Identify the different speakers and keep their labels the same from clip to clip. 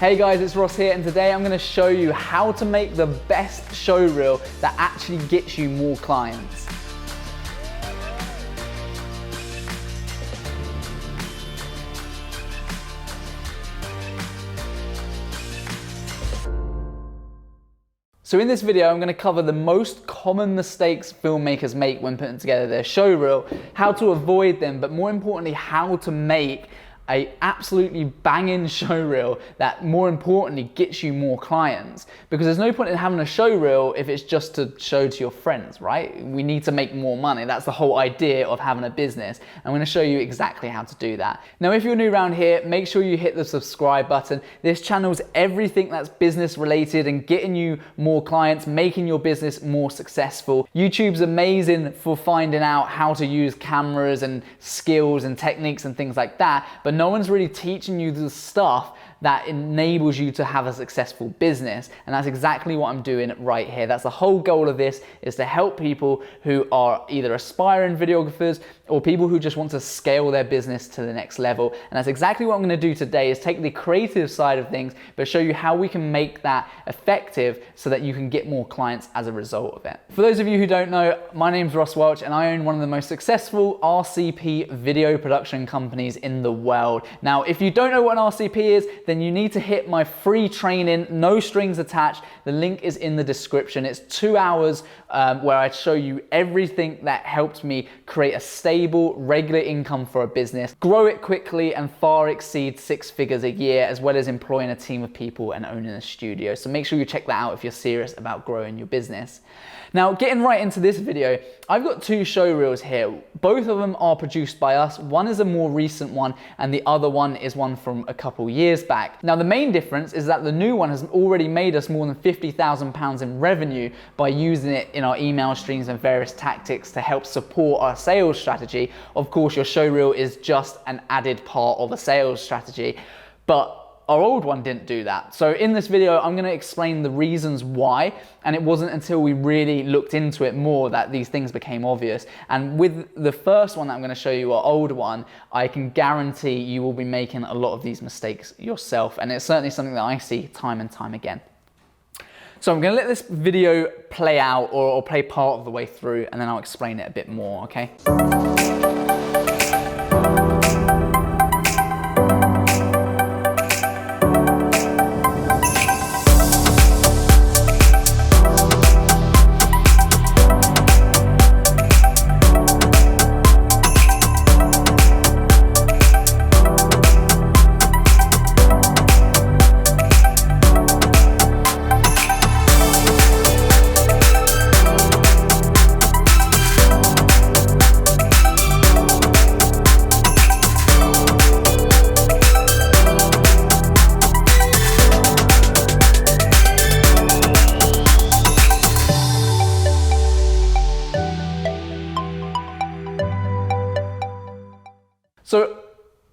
Speaker 1: Hey guys, it's Ross here, and today I'm going to show you how to make the best show reel that actually gets you more clients. So in this video, I'm going to cover the most common mistakes filmmakers make when putting together their show reel, how to avoid them, but more importantly, how to make an absolutely banging show reel that more importantly gets you more clients. Because there's no point in having a show reel if it's just to show to your friends, right? We need to make more money. That's the whole idea of having a business. I'm going to show you exactly how to do that. Now, if you're new around here, make sure you hit the subscribe button. This channel's everything that's business related and getting you more clients, making your business more successful. YouTube's amazing for finding out how to use cameras and skills and techniques and things like that, but no one's really teaching you the stuff that enables you to have a successful business. And that's exactly what I'm doing right here. That's the whole goal of this, is to help people who are either aspiring videographers or people who just want to scale their business to the next level. And that's exactly what I'm gonna do today, is take the creative side of things, but show you how we can make that effective so that you can get more clients as a result of it. For those of you who don't know, my name's Ross Welch and I own one of the most successful RCP video production companies in the world. Now, if you don't know what an RCP is, then you need to hit my free training, no strings attached. The link is in the description. It's 2 hours where I show you everything that helped me create a stable, regular income for a business, grow it quickly and far exceed 6 figures a year, as well as employing a team of people and owning a studio. So make sure you check that out if you're serious about growing your business. Now, getting right into this video, I've got 2 show reels here. Both of them are produced by us. One is a more recent one and the other one is one from a couple years back. Now, the main difference is that the new one has already made us more than £50,000 in revenue by using it in our email streams and various tactics to help support our sales strategy. Of course, your show reel is just an added part of a sales strategy, but our old one didn't do that. So in this video, I'm going to explain the reasons why, and it wasn't until we really looked into it more that these things became obvious. And with the first one that I'm going to show you, our old one, I can guarantee you will be making a lot of these mistakes yourself, and it's certainly something that I see time and time again. So I'm going to let this video play out or play part of the way through, and then I'll explain it a bit more, okay? So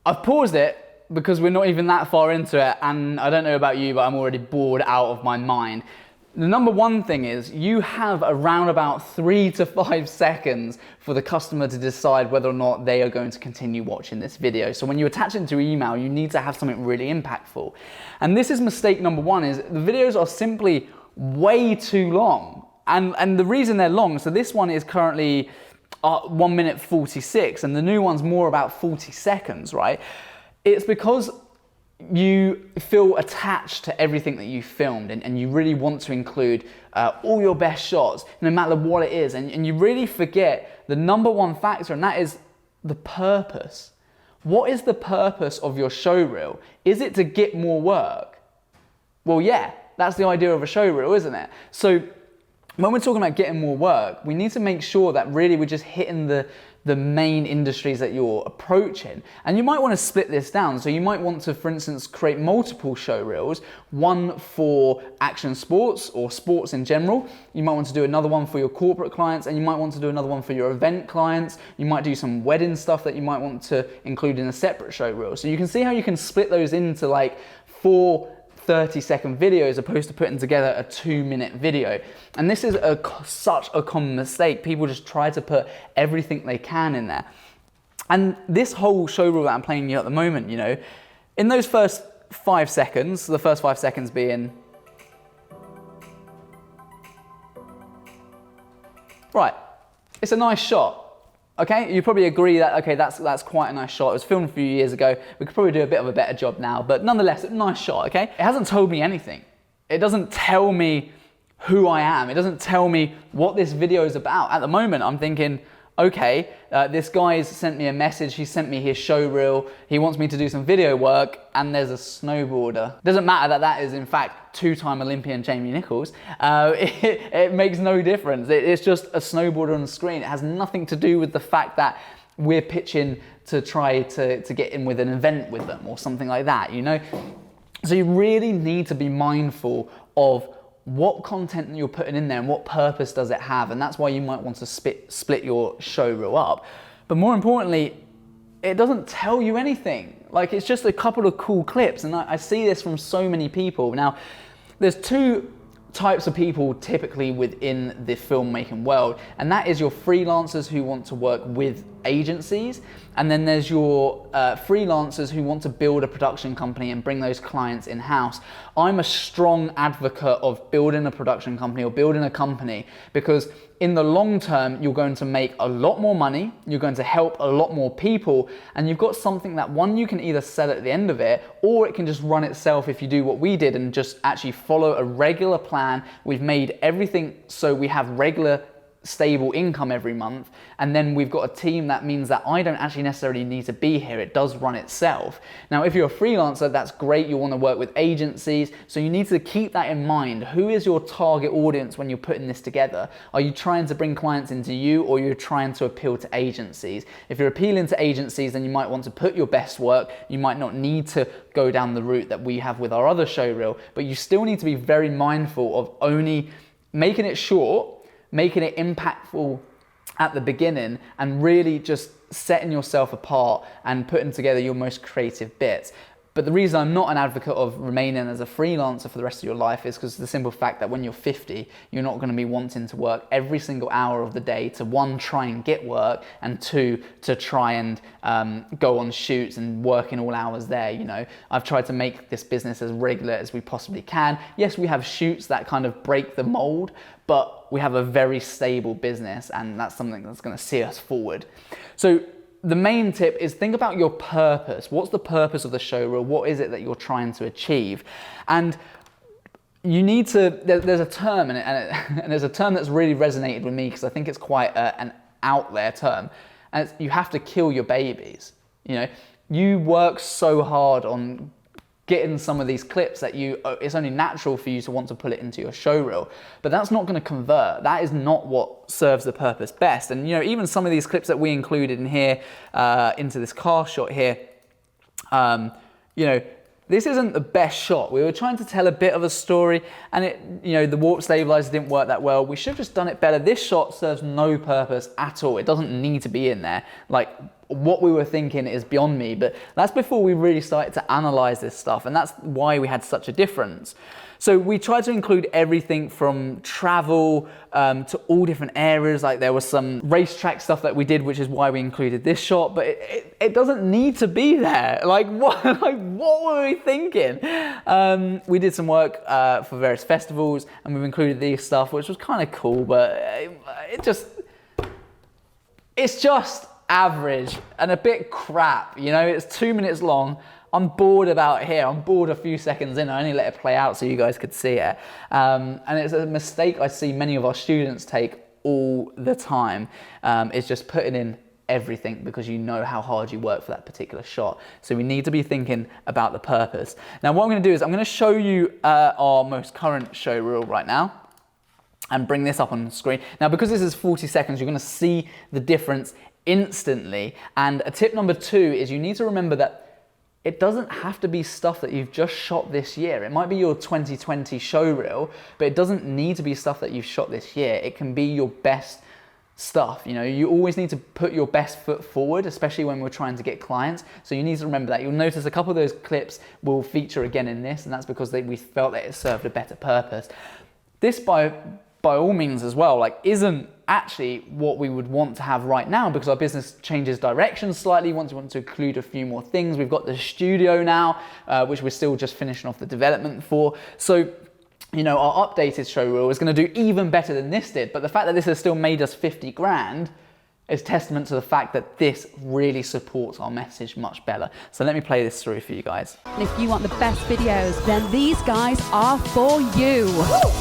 Speaker 1: I've paused it because we're not even that far into it, and I don't know about you, but I'm already bored out of my mind. The number one thing is you have around about 3 to 5 seconds for the customer to decide whether or not they are going to continue watching this video. So when you attach it to email, you need to have something really impactful. And this is mistake number one, is the videos are simply way too long. And the reason they're long, so this one is currently 1 minute 46 and the new one's more about 40 seconds, right? It's because you feel attached to everything that you filmed and you really want to include all your best shots, no matter what it is, and you really forget the number one factor, and that is the purpose. What is the purpose of your show reel? Is it to get more work? Well, yeah, that's the idea of a show reel, isn't it? So when we're talking about getting more work, we need to make sure that really we're just hitting the main industries that you're approaching. And you might want to split this down. So you might want to, for instance, create multiple show reels, one for action sports or sports in general. You might want to do another one for your corporate clients, and you might want to do another one for your event clients. You might do some wedding stuff that you might want to include in a separate show reel. So you can see how you can split those into like 4 30-second videos opposed to putting together a 2-minute video. And this is such a common mistake. People just try to put everything they can in there. And this whole show reel that I'm playing you at the moment, you know, in those first 5 seconds, the first 5 seconds being, right, it's a nice shot. Okay, you probably agree that, okay, that's quite a nice shot. It was filmed a few years ago. We could probably do a bit of a better job now, but nonetheless, a nice shot, okay? It hasn't told me anything. It doesn't tell me who I am. It doesn't tell me what this video is about. At the moment, I'm thinking, okay, this guy's sent me a message, he sent me his show reel, he wants me to do some video work, and there's a snowboarder. Doesn't matter that that is in fact two-time Olympian Jamie Nichols. It makes no difference. It's just a snowboarder on the screen. It has nothing to do with the fact that we're pitching to try to get in with an event with them or something like that, you know? So you really need to be mindful of what content you're putting in there and what purpose does it have, and that's why you might want to split your show reel up. But more importantly, it doesn't tell you anything. Like, it's just a couple of cool clips, and I see this from so many people. Now, there's two types of people typically within the filmmaking world, and that is your freelancers who want to work with agencies, and then there's your freelancers who want to build a production company and bring those clients in-house. I'm a strong advocate of building a production company or building a company, because in the long term, you're going to make a lot more money, you're going to help a lot more people, and you've got something that, one, you can either sell at the end of it, or it can just run itself if you do what we did and just actually follow a regular plan. We've made everything so we have regular stable income every month, and then we've got a team that means that I don't actually necessarily need to be here. It does run itself. Now, if you're a freelancer, that's great. You want to work with agencies, so you need to keep that in mind. Who is your target audience when you're putting this together? Are you trying to bring clients into you, or you're trying to appeal to agencies? If you're appealing to agencies, then you might want to put your best work. You might not need to go down the route that we have with our other show reel, but you still need to be very mindful of only making it short, making it impactful at the beginning, and really just setting yourself apart and putting together your most creative bits. But the reason I'm not an advocate of remaining as a freelancer for the rest of your life is because of the simple fact that when you're 50, you're not going to be wanting to work every single hour of the day to, one, try and get work, and two, to try and go on shoots and work in all hours there. You know, I've tried to make this business as regular as we possibly can. Yes, we have shoots that kind of break the mold, but we have a very stable business, and that's something that's going to see us forward. So the main tip is think about your purpose. What's the purpose of the show reel? What is it that you're trying to achieve? And you need to, there's a term, and there's a term that's really resonated with me because I think it's quite an out there term, and it's, you have to kill your babies. You know, you work so hard on getting some of these clips that it's only natural for you to want to put it into your show reel, but that's not going to convert. That is not what serves the purpose best. And you know, even some of these clips that we included in here, into this car shot here, you know, this isn't the best shot. We were trying to tell a bit of a story, and it, you know, the warp stabilizer didn't work that well. We should have just done it better. This shot serves no purpose at all. It doesn't need to be in there. Like, what we were thinking is beyond me, but that's before we really started to analyze this stuff, and that's why we had such a difference. So we tried to include everything from travel to all different areas. Like, there was some racetrack stuff that we did, which is why we included this shot, but it doesn't need to be there. Like, what were we thinking? We did some work for various festivals, and we've included these stuff, which was kind of cool, but it's just average and a bit crap. You know, it's 2 minutes long. I'm bored about here. I'm bored a few seconds in. I only let it play out so you guys could see it. And it's a mistake I see many of our students take all the time. It's just putting in everything because you know how hard you work for that particular shot. So we need to be thinking about the purpose. Now, what I'm going to do is I'm going to show you our most current show reel right now, and bring this up on the screen. Now, because this is 40 seconds, you're going to see the difference instantly. And a tip number 2 is you need to remember that it doesn't have to be stuff that you've just shot this year. It might be your 2020 show reel, but it doesn't need to be stuff that you've shot this year. It can be your best stuff. You know, you always need to put your best foot forward, especially when we're trying to get clients. So you need to remember that. You'll notice a couple of those clips will feature again in this, and that's because we felt that it served a better purpose. This by by all means as well, like isn't actually what we would want to have right now, because our business changes direction slightly once we want to include a few more things. We've got the studio now, which we're still just finishing off the development for. So, you know, our updated show reel is going to do even better than this did. But the fact that this has still made us 50 grand is testament to the fact that this really supports our message much better. So let me play this through for you guys.
Speaker 2: And if you want the best videos, then these guys are for you.
Speaker 3: Woo!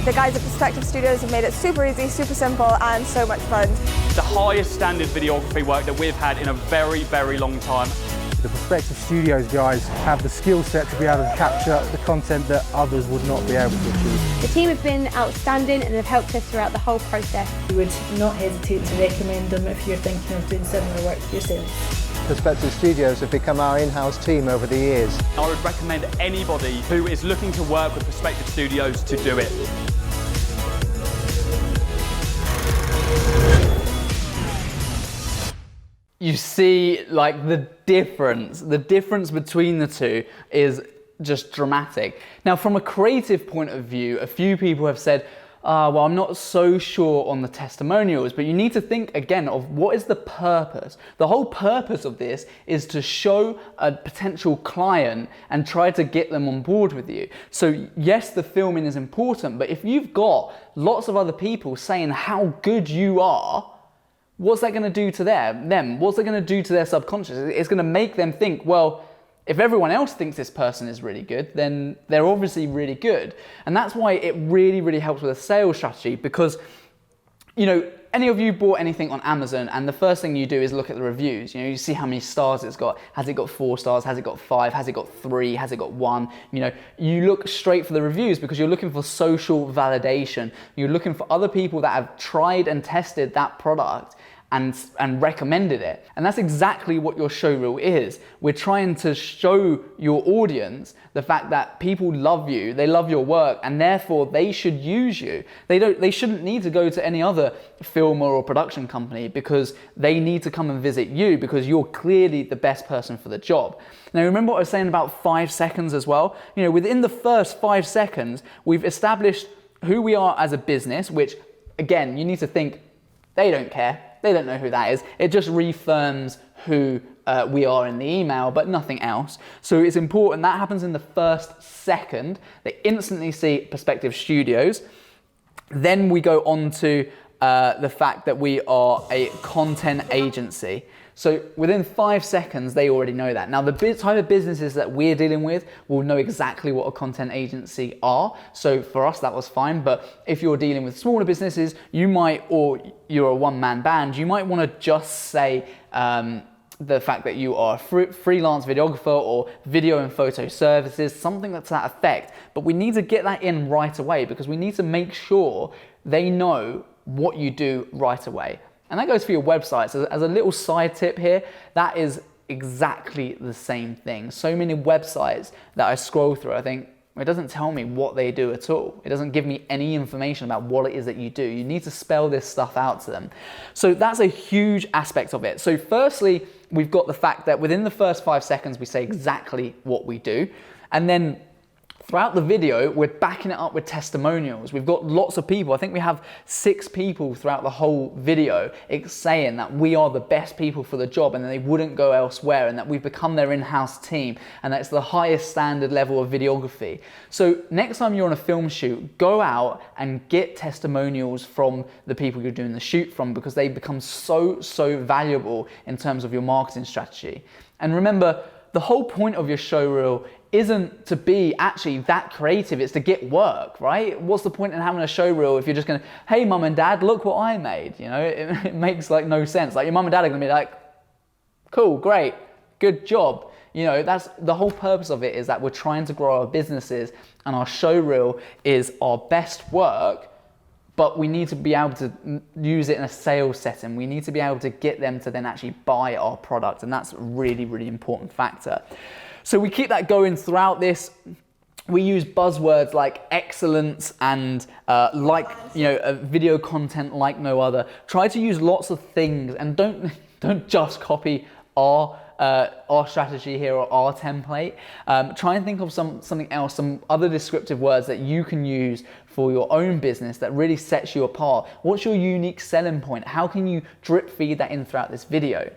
Speaker 3: The guys at Perspective Studios have made it super easy, super simple, and so much fun.
Speaker 4: The highest standard videography work that we've had in a very, very long time.
Speaker 5: The Perspective Studios guys have the skill set to be able to capture the content that others would not be able to achieve.
Speaker 6: The team have been outstanding and have helped us throughout the whole process.
Speaker 7: We would not hesitate to recommend them if you're thinking of doing similar work yourself.
Speaker 5: Perspective Studios have become our in-house team over the years.
Speaker 4: I would recommend anybody who is looking to work with Perspective Studios to do it.
Speaker 1: You see, like the difference between the two is just dramatic. Now, from a creative point of view, a few people have said, well, I'm not so sure on the testimonials, but you need to think again of what is the purpose. The whole purpose of this is to show a potential client and try to get them on board with you. So yes, the filming is important, but if you've got lots of other people saying how good you are, what's that going to do to them? What's it going to do to their subconscious? It's going to make them think, well, if everyone else thinks this person is really good, then they're obviously really good. And that's why it really, really helps with a sales strategy, because, you know, any of you bought anything on Amazon and the first thing you do is look at the reviews. You know, you see how many stars it's got. Has it got 4 stars? Has it got 5? Has it got 3? Has it got 1? You know, you look straight for the reviews because you're looking for social validation. You're looking for other people that have tried and tested that product and recommended it. And that's exactly what your showreel is. We're trying to show your audience the fact that people love you, they love your work, and therefore they should use you. They shouldn't need to go to any other filmer or production company, because they need to come and visit you because you're clearly the best person for the job. Now, remember what I was saying about 5 seconds as well? You know, within the first 5 seconds, we've established who we are as a business, which again, you need to think, they don't care. They don't know who that is. It just reaffirms who we are in the email, but nothing else. So it's important that happens in the first second. They instantly see Perspective Studios. Then we go on to the fact that we are a content agency. So within 5 seconds, they already know that. Now, the type of businesses that we're dealing with will know exactly what a content agency are. So for us, that was fine. But if you're dealing with smaller businesses, you might, or you're a one-man band, you might want to just say the fact that you are a freelance videographer or video and photo services, something that's to that effect. But we need to get that in right away, because we need to make sure they know what you do right away. And that goes for your website. So as a little side tip here, that is exactly the same thing. So many websites that I scroll through, I think, it doesn't tell me what they do at all. It doesn't give me any information about what it is that you do. You need to spell this stuff out to them. So that's a huge aspect of it. So firstly, we've got the fact that within the first 5 seconds, we say exactly what we do. And then throughout the video, we're backing it up with testimonials. We've got lots of people. I think we have 6 people throughout the whole video saying that we are the best people for the job and that they wouldn't go elsewhere, and that we've become their in-house team, and that it's the highest standard level of videography. So next time you're on a film shoot, go out and get testimonials from the people you're doing the shoot from, because they become so valuable in terms of your marketing strategy. And remember, the whole point of your showreel isn't to be actually that creative, it's to get work, right? What's the point in having a showreel if you're just gonna, hey mum and dad, look what I made, you know? It makes like no sense. Like your mum and dad are gonna be like, cool, great, good job. You know, that's the whole purpose of it, is that we're trying to grow our businesses, and our showreel is our best work, but we need to be able to use it in a sales setting. We need to be able to get them to then actually buy our product, and that's a really, really important factor. So we keep that going throughout this. We use buzzwords like excellence and video content like no other. Try to use lots of things, and don't just copy our our strategy here or our template. Try and think of something else, some other descriptive words that you can use for your own business that really sets you apart. What's your unique selling point? How can you drip feed that in throughout this video?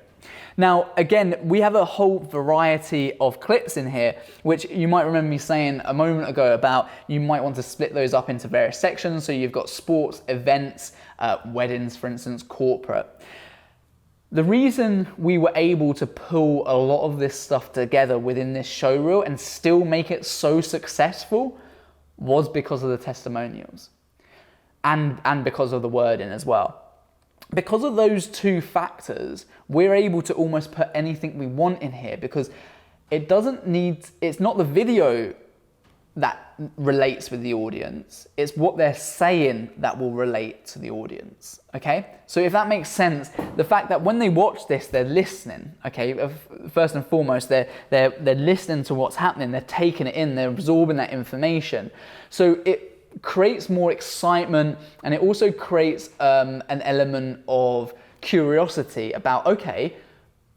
Speaker 1: Now, again, we have a whole variety of clips in here, which you might remember me saying a moment ago about you might want to split those up into various sections. So you've got sports, events, weddings, for instance, corporate. The reason we were able to pull a lot of this stuff together within this show reel and still make it so successful was because of the testimonials and because of the wording as well. Because of those two factors, we're able to almost put anything we want in here because it's not the video that relates with the audience, it's what they're saying that will relate to the audience, okay? So if that makes sense, the fact that when they watch this, they're listening, okay? First and foremost, they're listening to what's happening, they're taking it in, they're absorbing that information. So it creates more excitement, and it also creates an element of curiosity about, okay,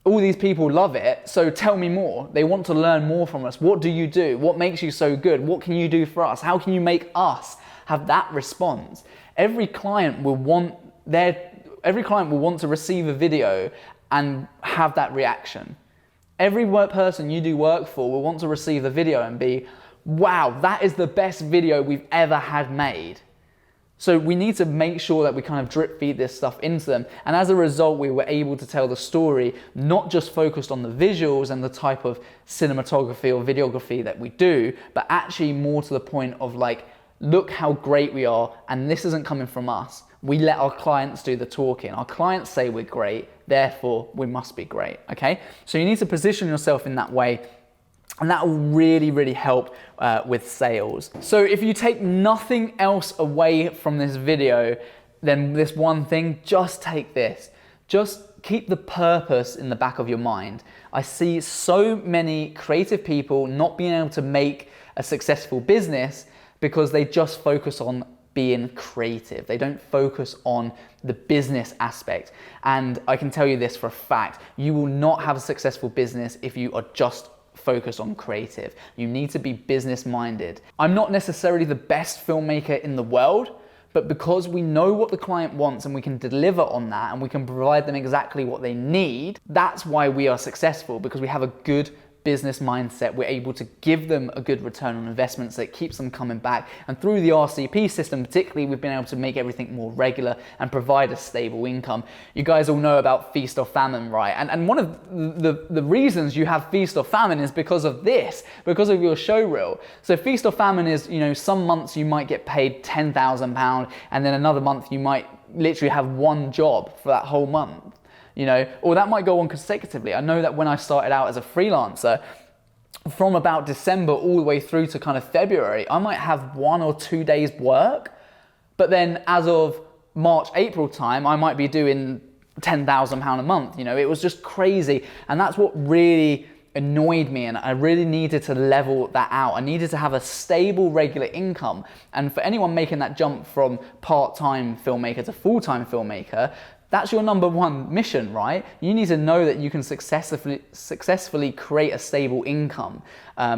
Speaker 1: all these people love it, so tell me more. They want to learn more from us. What do you do? What makes you so good? What can you do for us? How can you make us have that response? Every client will want to receive a video and have that reaction. Every person you do work for will want to receive the video and be, wow, that is the best video we've ever had made. So we need to make sure that we kind of drip feed this stuff into them. And as a result, we were able to tell the story, not just focused on the visuals and the type of cinematography or videography that we do, but actually more to the point of like, look how great we are. And this isn't coming from us. We let our clients do the talking. Our clients say we're great, therefore we must be great, okay? So you need to position yourself in that way. And that will really, really help with sales. So if you take nothing else away from this video, then this one thing, just take this. Just keep the purpose in the back of your mind. I see so many creative people not being able to make a successful business because they just focus on being creative. They don't focus on the business aspect. And I can tell you this for a fact, you will not have a successful business if you are just focus on creative. You need to be business minded. I'm not necessarily the best filmmaker in the world, but because we know what the client wants and we can deliver on that and we can provide them exactly what they need, that's why we are successful, because we have a good business mindset. We're able to give them a good return on investment so it keeps them coming back. And through the RCP system particularly, we've been able to make everything more regular and provide a stable income. You guys all know about feast or famine, right? And one of the reasons you have feast or famine is because of this, because of your show reel. So feast or famine is, you know, some months you might get paid £10,000 and then another month you might literally have one job for that whole month. You know, or that might go on consecutively. I know that when I started out as a freelancer, from about December all the way through to kind of February, I might have 1 or 2 days work, but then as of March, April time, I might be doing £10,000 a month. You know, it was just crazy. And that's what really annoyed me, and I really needed to level that out. I needed to have a stable, regular income. And for anyone making that jump from part-time filmmaker to full-time filmmaker, that's your number one mission, right? You need to know that you can successfully create a stable income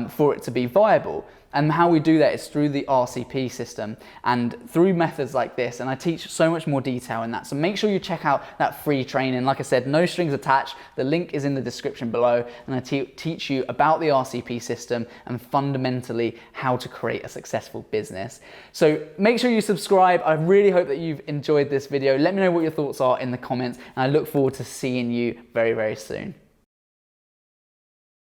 Speaker 1: for it to be viable. And how we do that is through the RCP system and through methods like this. And I teach so much more detail in that. So make sure you check out that free training. Like I said, no strings attached. The link is in the description below. And I teach you about the RCP system and fundamentally how to create a successful business. So make sure you subscribe. I really hope that you've enjoyed this video. Let me know what your thoughts are in the comments. And I look forward to seeing you very, very soon.